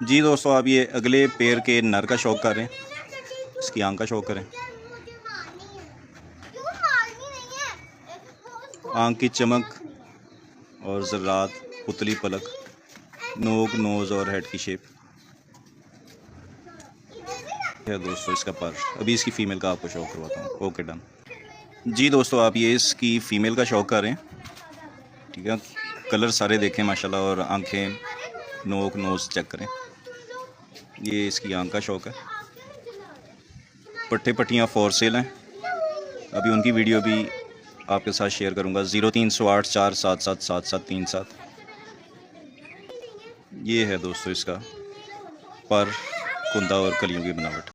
जी दोस्तों, आप ये अगले पैर के नर का शौक कर रहे हैं, इसकी आंख का शौक करें। आंख की चमक और ज़र्रात, पुतली पलक, नोक, नोज़ और हेड की शेप है दोस्तों इसका पर। अभी इसकी फ़ीमेल का आपको शौक करवाता हूँ। Okay done. जी दोस्तों, आप ये इसकी फ़ीमेल का शौक कर रहे हैं, ठीक है। कलर सारे देखें माशाल्लाह और आंखें, नोक, नोज़ चेक करें। ये इसकी आंख का शौक है। पट्टे पट्टियाँ फॉर सेल हैं। अभी उनकी वीडियो भी आपके साथ शेयर करूंगा। 030847777737। ये है दोस्तों इसका पर, कुंदा और कलियों की बनावट।